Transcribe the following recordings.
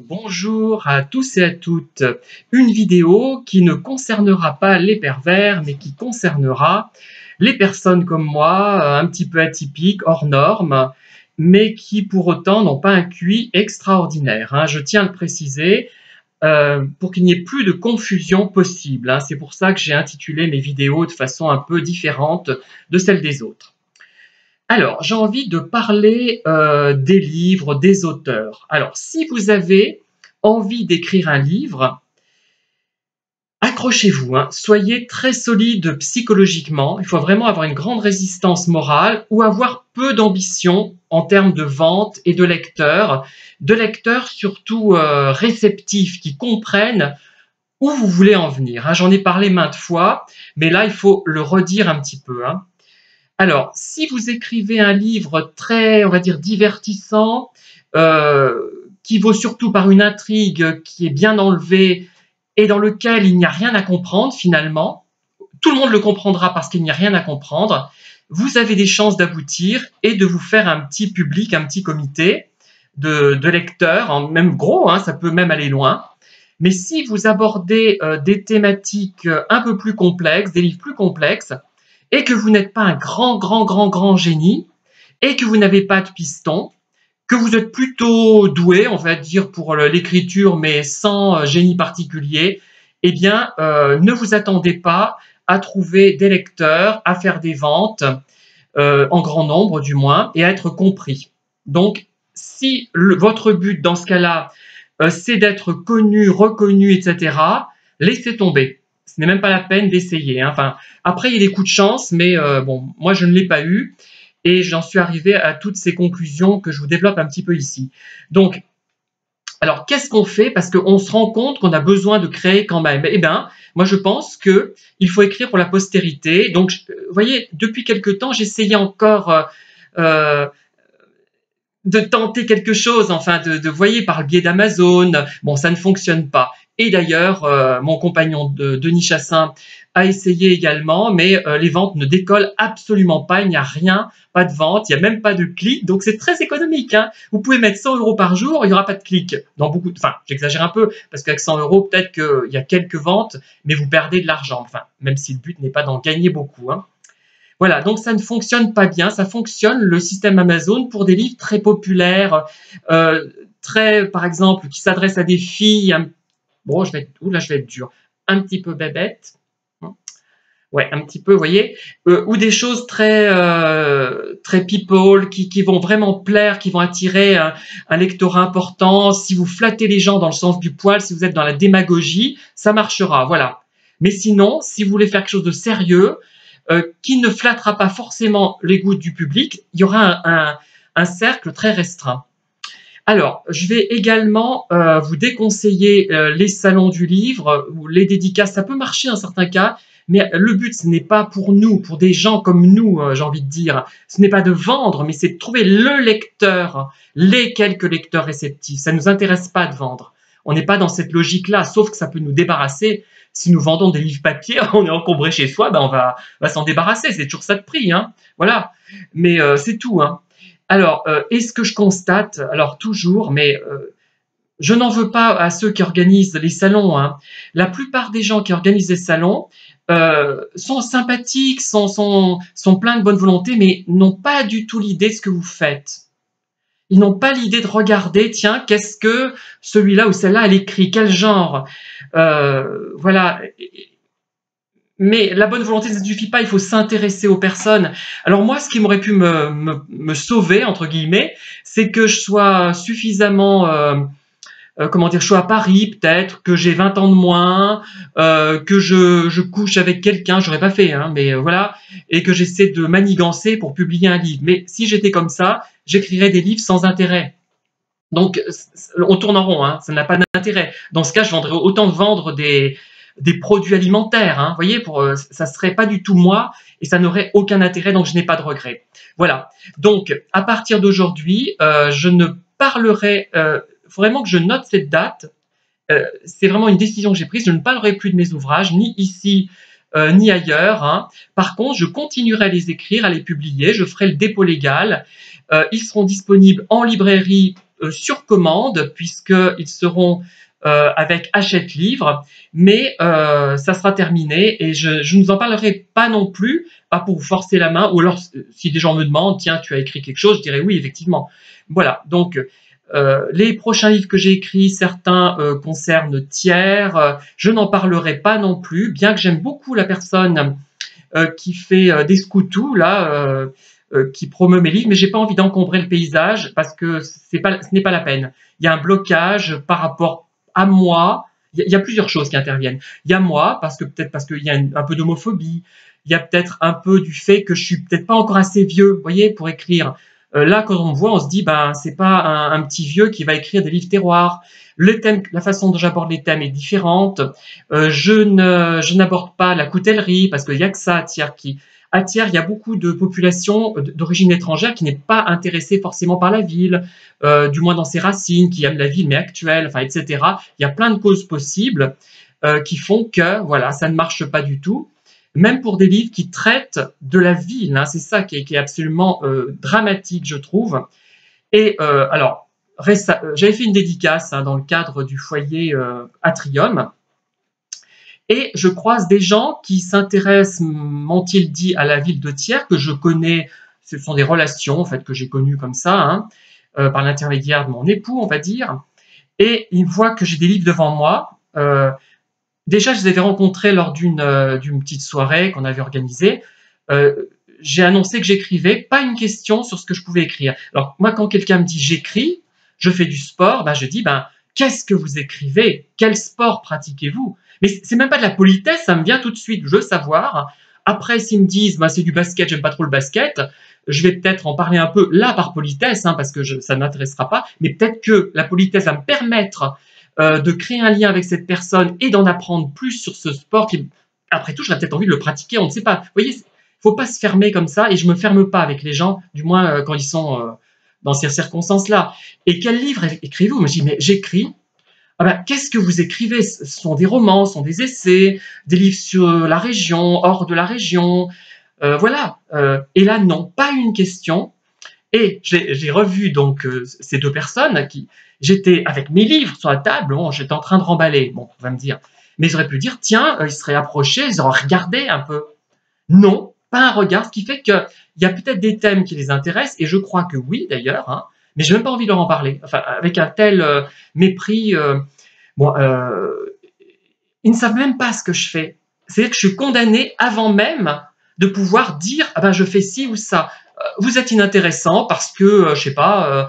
Bonjour à tous et à toutes. Une vidéo qui ne concernera pas les pervers, mais qui concernera les personnes comme moi, un petit peu atypiques, hors normes, mais qui pour autant n'ont pas un QI extraordinaire, hein. Je tiens à le préciser pour qu'il n'y ait plus de confusion possible, hein. C'est pour ça que j'ai intitulé mes vidéos de façon un peu différente de celle des autres. Alors, j'ai envie de parler des livres, des auteurs. Alors, si vous avez envie d'écrire un livre, accrochez-vous, hein, soyez très solide psychologiquement. Il faut vraiment avoir une grande résistance morale ou avoir peu d'ambition en termes de vente et de lecteurs surtout réceptifs, qui comprennent où vous voulez en venir, hein. J'en ai parlé maintes fois, mais là, il faut le redire un petit peu, hein. Alors, si vous écrivez un livre très, on va dire, divertissant, qui vaut surtout par une intrigue qui est bien enlevée et dans lequel il n'y a rien à comprendre finalement, tout le monde le comprendra parce qu'il n'y a rien à comprendre, vous avez des chances d'aboutir et de vous faire un petit public, un petit comité de lecteurs, hein, même gros, hein, ça peut même aller loin. Mais si vous abordez des thématiques un peu plus complexes, des livres plus complexes, et que vous n'êtes pas un grand génie, et que vous n'avez pas de piston, que vous êtes plutôt doué, on va dire, pour l'écriture, mais sans génie particulier, eh bien, ne vous attendez pas à trouver des lecteurs, à faire des ventes, en grand nombre du moins, et à être compris. Donc, si votre but dans ce cas-là, c'est d'être connu, reconnu, etc., laissez tomber. Ce n'est même pas la peine d'essayer, hein. Enfin, après, il y a des coups de chance, mais bon, moi, je ne l'ai pas eu. Et j'en suis arrivé à toutes ces conclusions que je vous développe un petit peu ici. Donc, alors, qu'est-ce qu'on fait? Parce qu'on se rend compte qu'on a besoin de créer quand même. Eh bien, moi, je pense qu'il faut écrire pour la postérité. Donc, vous voyez, depuis quelque temps, j'essayais encore euh, de tenter quelque chose, enfin, vous voyez, par le biais d'Amazon. Bon, ça ne fonctionne pas. Et d'ailleurs, mon compagnon Denis Chassin a essayé également, mais les ventes ne décollent absolument pas. Il n'y a rien, pas de vente, il n'y a même pas de clics. Donc, c'est très économique, hein. Vous pouvez mettre 100 € par jour, il n'y aura pas de clics. Dans beaucoup enfin, j'exagère un peu, parce qu'avec 100 €, peut-être qu'il y a quelques ventes, mais vous perdez de l'argent. Enfin, même si le but n'est pas d'en gagner beaucoup, hein. Voilà, donc ça ne fonctionne pas bien. Ça fonctionne, le système Amazon, pour des livres très populaires, très, par exemple, qui s'adressent à des filles. Bon, là, je vais être dur. Un petit peu bébête. Ouais, un petit peu, vous voyez. Ou des choses très people, qui vont vraiment plaire, qui vont attirer un lectorat important. Si vous flattez les gens dans le sens du poil, si vous êtes dans la démagogie, ça marchera, voilà. Mais sinon, si vous voulez faire quelque chose de sérieux, qui ne flattera pas forcément les goûts du public, il y aura un cercle très restreint. Alors, je vais également vous déconseiller les salons du livre ou les dédicaces. Ça peut marcher dans certains cas, mais le but, ce n'est pas pour nous, pour des gens comme nous, j'ai envie de dire. Ce n'est pas de vendre, mais c'est de trouver le lecteur, les quelques lecteurs réceptifs. Ça ne nous intéresse pas de vendre. On n'est pas dans cette logique-là, sauf que ça peut nous débarrasser. Si nous vendons des livres papier, on est encombré chez soi, ben on va s'en débarrasser. C'est toujours ça de prix, hein. Voilà. Mais c'est tout, hein. Alors, est-ce que je constate? Alors toujours, mais je n'en veux pas à ceux qui organisent les salons, hein. La plupart des gens qui organisent les salons sont sympathiques, sont pleins de bonne volonté, mais n'ont pas du tout l'idée de ce que vous faites. Ils n'ont pas l'idée de regarder, tiens, qu'est-ce que celui-là ou celle-là, elle écrit, quel genre, voilà. Mais la bonne volonté, ça ne suffit pas, il faut s'intéresser aux personnes. Alors moi, ce qui m'aurait pu me sauver, entre guillemets, c'est que je sois suffisamment, comment dire, je sois à Paris peut-être, que j'ai 20 ans de moins, que je couche avec quelqu'un, j'aurais pas fait, hein, mais voilà, et que j'essaie de manigancer pour publier un livre. Mais si j'étais comme ça, j'écrirais des livres sans intérêt. Donc, on tourne en rond, hein, ça n'a pas d'intérêt. Dans ce cas, je vendrais autant vendre des produits alimentaires, hein, vous voyez, ça serait pas du tout moi et ça n'aurait aucun intérêt, donc je n'ai pas de regret. Voilà. Donc, à partir d'aujourd'hui, je ne parlerai, vraiment que je note cette date. C'est vraiment une décision que j'ai prise. Je ne parlerai plus de mes ouvrages, ni ici, ni ailleurs, hein. Par contre, je continuerai à les écrire, à les publier. Je ferai le dépôt légal. Ils seront disponibles en librairie sur commande, puisqu'ils seront avec Hachette Livre, mais ça sera terminé et je ne vous en parlerai pas non plus, pas pour vous forcer la main, ou alors si des gens me demandent, tiens, tu as écrit quelque chose, je dirais oui, effectivement. Voilà, donc les prochains livres que j'ai écrits, certains concernent Thiers, je n'en parlerai pas non plus, bien que j'aime beaucoup la personne qui fait des scoutous, là, qui promeut mes livres, mais j'ai pas envie d'encombrer le paysage parce que ce n'est pas la peine. Il y a un blocage par rapport à moi. Il y a plusieurs choses qui interviennent. Il y a moi, peut-être parce qu'il y a un peu d'homophobie. Il y a peut-être un peu du fait que je suis peut-être pas encore assez vieux, vous voyez, pour écrire. Là, quand on me voit, on se dit, ben, c'est pas un petit vieux qui va écrire des livres terroirs. Le thème, la façon dont j'aborde les thèmes est différente. Je n'aborde pas la coutellerie parce qu'il y a que ça à Thiers à Thiers, il y a beaucoup de populations d'origine étrangère qui n'est pas intéressée forcément par la ville, du moins dans ses racines, qui aiment la ville mais actuelle, enfin, etc. Il y a plein de causes possibles qui font que, voilà, ça ne marche pas du tout. Même pour des livres qui traitent de la ville, hein, c'est ça qui est absolument dramatique, je trouve. Et alors, j'avais fait une dédicace dans le cadre du foyer Atrium, et je croise des gens qui s'intéressent, m'ont-ils dit, à la ville de Thiers, que je connais, ce sont des relations en fait que j'ai connues comme ça, hein, par l'intermédiaire de mon époux, on va dire, et ils voient que j'ai des livres devant moi. Déjà, je les avais rencontrés lors d'une petite soirée qu'on avait organisée. J'ai annoncé que j'écrivais, pas une question sur ce que je pouvais écrire. Alors moi, quand quelqu'un me dit j'écris, je fais du sport, ben, je dis qu'est-ce que vous écrivez? Quel sport pratiquez-vous? Mais c'est même pas de la politesse, ça me vient tout de suite, je veux savoir. Après, s'ils me disent c'est du basket, j'aime pas trop le basket, je vais peut-être en parler un peu là par politesse, hein, parce que ça ne m'intéressera pas, mais peut-être que la politesse va me permettre de créer un lien avec cette personne et d'en apprendre plus sur ce sport qui, après tout, j'aurais peut-être envie de le pratiquer, on ne sait pas. Vous voyez, il ne faut pas se fermer comme ça, et je ne me ferme pas avec les gens, du moins quand ils sont dans ces circonstances-là. Et quel livre écrivez-vous? Je me dis, mais j'écris. Ah ben, qu'est-ce que vous écrivez? Ce sont des romans, ce sont des essais, des livres sur la région, hors de la région, voilà. Et là, non, pas une question. Et j'ai revu donc ces deux personnes qui, j'étais avec mes livres sur la table, bon, j'étais en train de remballer. Bon, on va me dire, mais j'aurais pu dire, tiens, ils seraient approchés, ils auraient regardé un peu. Non, pas un regard, ce qui fait qu'il y a peut-être des thèmes qui les intéressent, et je crois que oui d'ailleurs, hein, mais j'ai même pas envie de leur en parler. Enfin, avec un tel mépris, bon, ils ne savent même pas ce que je fais. C'est-à-dire que je suis condamné avant même de pouvoir dire, ah ben je fais ci ou ça. Vous êtes inintéressant parce que, je sais pas,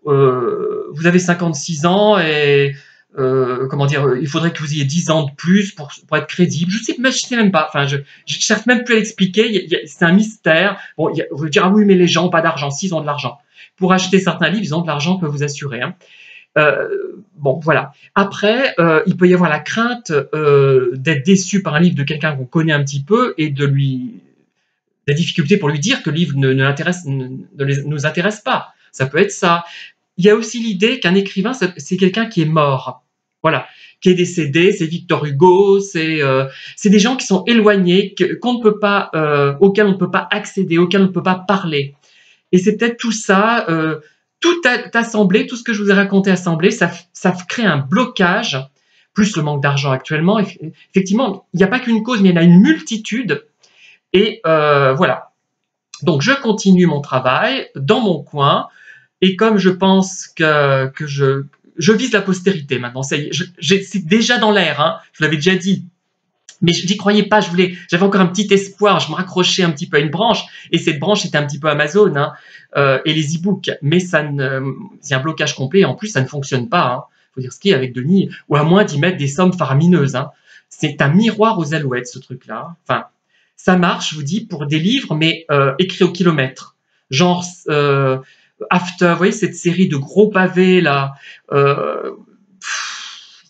vous avez 56 ans et comment dire, il faudrait que vous ayez 10 ans de plus pour être crédible. Je sais même pas. Enfin, je cherche même plus à l'expliquer. C'est un mystère. Bon, vous dire, ah oui, mais les gens n'ont pas d'argent. S'ils ont de l'argent. Pour acheter certains livres, ils ont de l'argent, peut vous assurer. Hein. Bon, voilà. Après, il peut y avoir la crainte d'être déçu par un livre de quelqu'un qu'on connaît un petit peu et de la difficulté pour lui dire que le livre ne nous intéresse pas. Ça peut être ça. Il y a aussi l'idée qu'un écrivain, c'est quelqu'un qui est mort. Voilà, qui est décédé, c'est Victor Hugo, c'est des gens qui sont éloignés, qu'on ne peut pas, auxquels on ne peut pas accéder, auxquels on ne peut pas parler. Et c'est peut-être tout ça, tout assemblé, tout ce que je vous ai raconté assemblé, ça crée un blocage, plus le manque d'argent actuellement. Effectivement, il n'y a pas qu'une cause, mais il y en a une multitude. Et voilà. Donc, je continue mon travail dans mon coin. Et comme je pense que je vise la postérité maintenant, c'est déjà dans l'air, hein, je vous l'avais déjà dit. Mais je n'y croyais pas, j'avais encore un petit espoir, je me raccrochais un petit peu à une branche, et cette branche était un petit peu Amazon, hein, et les e-books. Mais c'est un blocage complet, et en plus, ça ne fonctionne pas. Hein. Faut dire ce qui est avec Denis, ou à moins d'y mettre des sommes faramineuses. Hein. C'est un miroir aux alouettes, ce truc-là. Enfin, ça marche, je vous dis, pour des livres, mais écrits au kilomètre. Genre After, vous voyez cette série de gros pavés là. Il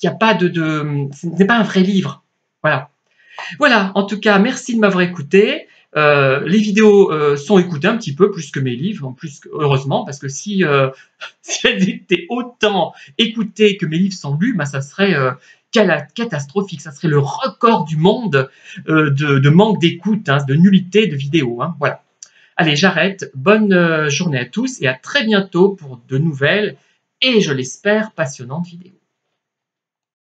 n'y a pas ce n'est pas un vrai livre. Voilà. Voilà, en tout cas, merci de m'avoir écouté. Les vidéos sont écoutées un petit peu plus que mes livres, en plus, heureusement, parce que si elles étaient autant écoutées que mes livres sont lus, ça serait catastrophique. Ça serait le record du monde de manque d'écoute, hein, de nullité de vidéos. Hein, voilà. Allez, j'arrête. Bonne journée à tous et à très bientôt pour de nouvelles et, je l'espère, passionnantes vidéos.